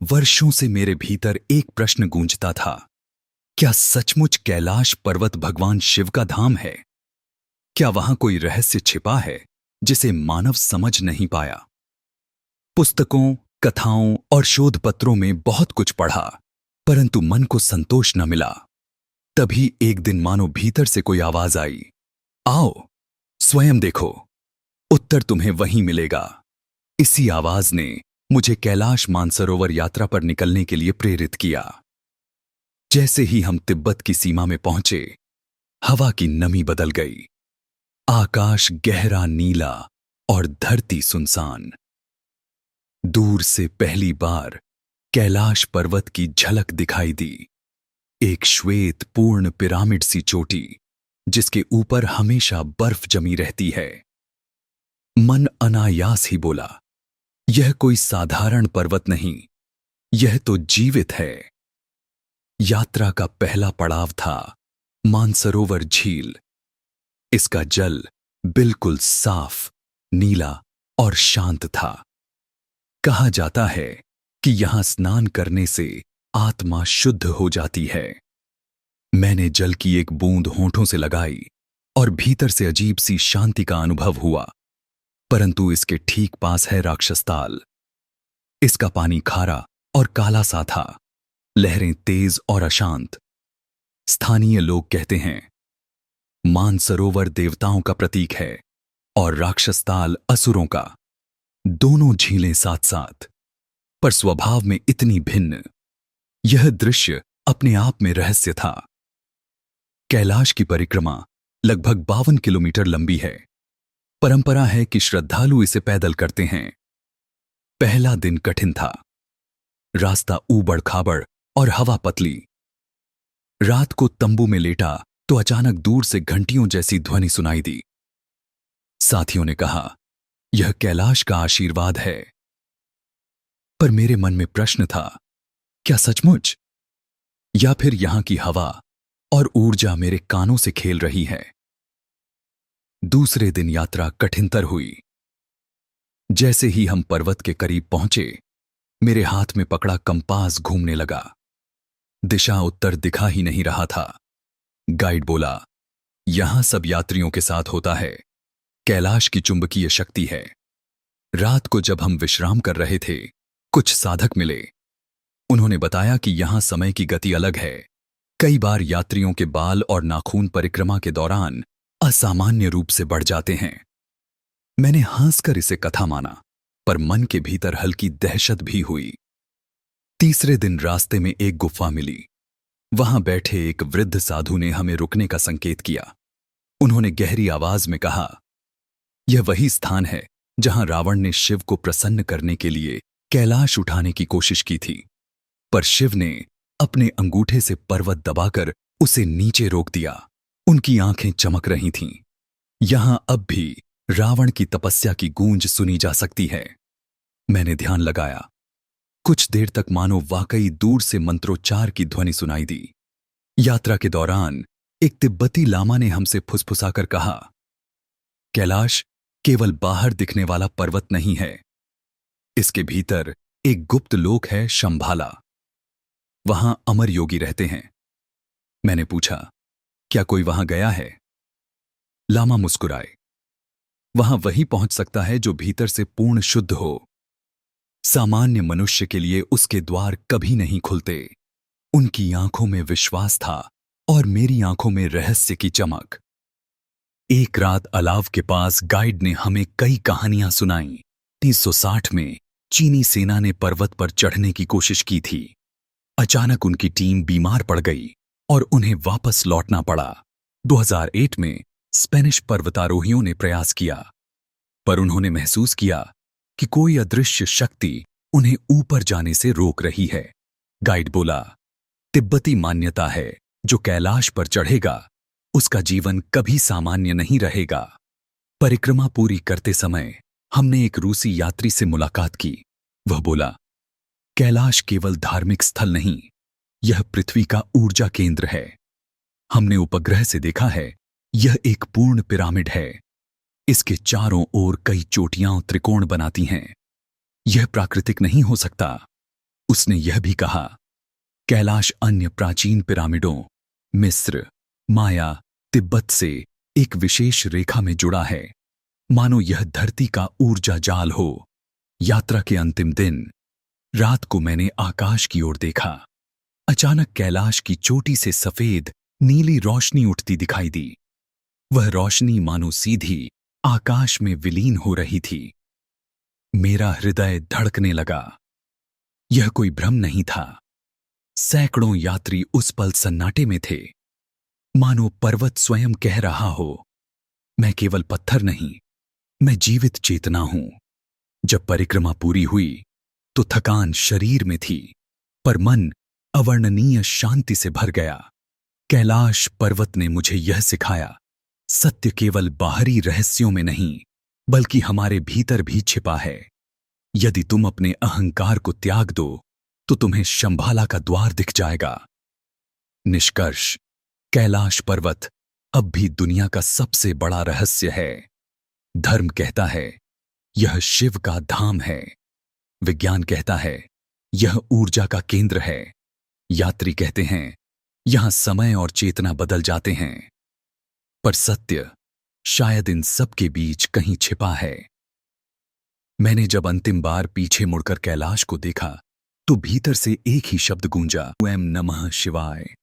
वर्षों से मेरे भीतर एक प्रश्न गूंजता था। क्या सचमुच कैलाश पर्वत भगवान शिव का धाम है? क्या वहां कोई रहस्य छिपा है जिसे मानव समझ नहीं पाया? पुस्तकों, कथाओं और शोध पत्रों में बहुत कुछ पढ़ा, परंतु मन को संतोष न मिला। तभी एक दिन मानो भीतर से कोई आवाज आई, आओ, स्वयं देखो, उत्तर तुम्हें वहीं मिलेगा। इसी आवाज ने मुझे कैलाश मानसरोवर यात्रा पर निकलने के लिए प्रेरित किया। जैसे ही हम तिब्बत की सीमा में पहुंचे, हवा की नमी बदल गई। आकाश गहरा नीला और धरती सुनसान। दूर से पहली बार कैलाश पर्वत की झलक दिखाई दी। एक श्वेत पूर्ण पिरामिड सी चोटी, जिसके ऊपर हमेशा बर्फ जमी रहती है। मन अनायास ही बोला, यह कोई साधारण पर्वत नहीं, यह तो जीवित है। यात्रा का पहला पड़ाव था मानसरोवर झील। इसका जल बिल्कुल साफ, नीला और शांत था। कहा जाता है कि यहां स्नान करने से आत्मा शुद्ध हो जाती है। मैंने जल की एक बूंद होंठों से लगाई और भीतर से अजीब सी शांति का अनुभव हुआ। परंतु इसके ठीक पास है राक्षसताल। इसका पानी खारा और काला सा था, लहरें तेज और अशांत। स्थानीय लोग कहते हैं मानसरोवर देवताओं का प्रतीक है और राक्षसताल असुरों का। दोनों झीलें साथ साथ, पर स्वभाव में इतनी भिन्न। यह दृश्य अपने आप में रहस्य था। कैलाश की परिक्रमा लगभग 52 किलोमीटर लंबी है। परंपरा है कि श्रद्धालु इसे पैदल करते हैं। पहला दिन कठिन था। रास्ता ऊबड़ खाबड़ और हवा पतली। रात को तंबू में लेटा तो अचानक दूर से घंटियों जैसी ध्वनि सुनाई दी। साथियों ने कहा, यह कैलाश का आशीर्वाद है। पर मेरे मन में प्रश्न था, क्या सचमुच? या फिर यहां की हवा और ऊर्जा मेरे कानों से खेल रही है? दूसरे दिन यात्रा कठिनतर हुई। जैसे ही हम पर्वत के करीब पहुंचे, मेरे हाथ में पकड़ा कंपास घूमने लगा। दिशा उत्तर दिखा ही नहीं रहा था। गाइड बोला, यहां सब यात्रियों के साथ होता है। कैलाश की चुंबकीय शक्ति है। रात को जब हम विश्राम कर रहे थे, कुछ साधक मिले। उन्होंने बताया कि यहां समय की गति अलग है। कई बार यात्रियों के बाल और नाखून परिक्रमा के दौरान असामान्य रूप से बढ़ जाते हैं। मैंने हंसकर इसे कथा माना, पर मन के भीतर हल्की दहशत भी हुई। तीसरे दिन रास्ते में एक गुफा मिली। वहां बैठे एक वृद्ध साधु ने हमें रुकने का संकेत किया। उन्होंने गहरी आवाज में कहा, यह वही स्थान है जहां रावण ने शिव को प्रसन्न करने के लिए कैलाश उठाने की कोशिश की थी, पर शिव ने अपने अंगूठे से पर्वत दबाकर उसे नीचे रोक दिया। उनकी आंखें चमक रही थीं। यहां अब भी रावण की तपस्या की गूंज सुनी जा सकती है। मैंने ध्यान लगाया। कुछ देर तक मानो वाकई दूर से मंत्रोच्चार की ध्वनि सुनाई दी। यात्रा के दौरान एक तिब्बती लामा ने हमसे फुसफुसाकर कहा, कैलाश केवल बाहर दिखने वाला पर्वत नहीं है। इसके भीतर एक गुप्त लोक है, शंभाला। वहां अमर योगी रहते हैं। मैंने पूछा, क्या कोई वहां गया है? लामा मुस्कुराए। वहां वही पहुंच सकता है जो भीतर से पूर्ण शुद्ध हो। सामान्य मनुष्य के लिए उसके द्वार कभी नहीं खुलते। उनकी आंखों में विश्वास था और मेरी आंखों में रहस्य की चमक। एक रात अलाव के पास गाइड ने हमें कई कहानियां सुनाईं। 1960 में चीनी सेना ने पर्वत पर चढ़ने की कोशिश की थी। अचानक उनकी टीम बीमार पड़ गई और उन्हें वापस लौटना पड़ा। 2008 में स्पेनिश पर्वतारोहियों ने प्रयास किया, पर उन्होंने महसूस किया कि कोई अदृश्य शक्ति उन्हें ऊपर जाने से रोक रही है। गाइड बोला, तिब्बती मान्यता है, जो कैलाश पर चढ़ेगा उसका जीवन कभी सामान्य नहीं रहेगा। परिक्रमा पूरी करते समय हमने एक रूसी यात्री से मुलाकात की। वह बोला, कैलाश केवल धार्मिक स्थल नहीं, यह पृथ्वी का ऊर्जा केंद्र है। हमने उपग्रह से देखा है, यह एक पूर्ण पिरामिड है। इसके चारों ओर कई चोटियां त्रिकोण बनाती हैं। यह प्राकृतिक नहीं हो सकता। उसने यह भी कहा, कैलाश अन्य प्राचीन पिरामिडों, मिस्र, माया, तिब्बत से एक विशेष रेखा में जुड़ा है, मानो यह धरती का ऊर्जा जाल हो। यात्रा के अंतिम दिन रात को मैंने आकाश की ओर देखा। अचानक कैलाश की चोटी से सफेद नीली रोशनी उठती दिखाई दी। वह रोशनी मानो सीधी आकाश में विलीन हो रही थी। मेरा हृदय धड़कने लगा। यह कोई भ्रम नहीं था। सैकड़ों यात्री उस पल सन्नाटे में थे, मानो पर्वत स्वयं कह रहा हो, मैं केवल पत्थर नहीं, मैं जीवित चेतना हूं। जब परिक्रमा पूरी हुई तो थकान शरीर में थी, पर मन अवर्णनीय शांति से भर गया। कैलाश पर्वत ने मुझे यह सिखाया, सत्य केवल बाहरी रहस्यों में नहीं, बल्कि हमारे भीतर भी छिपा है। यदि तुम अपने अहंकार को त्याग दो तो तुम्हें शंभाला का द्वार दिख जाएगा। निष्कर्ष, कैलाश पर्वत अब भी दुनिया का सबसे बड़ा रहस्य है। धर्म कहता है यह शिव का धाम है, विज्ञान कहता है यह ऊर्जा का केंद्र है, यात्री कहते हैं यहां समय और चेतना बदल जाते हैं, पर सत्य शायद इन सब के बीच कहीं छिपा है। मैंने जब अंतिम बार पीछे मुड़कर कैलाश को देखा तो भीतर से एक ही शब्द गूंजा, ओम नमः शिवाय।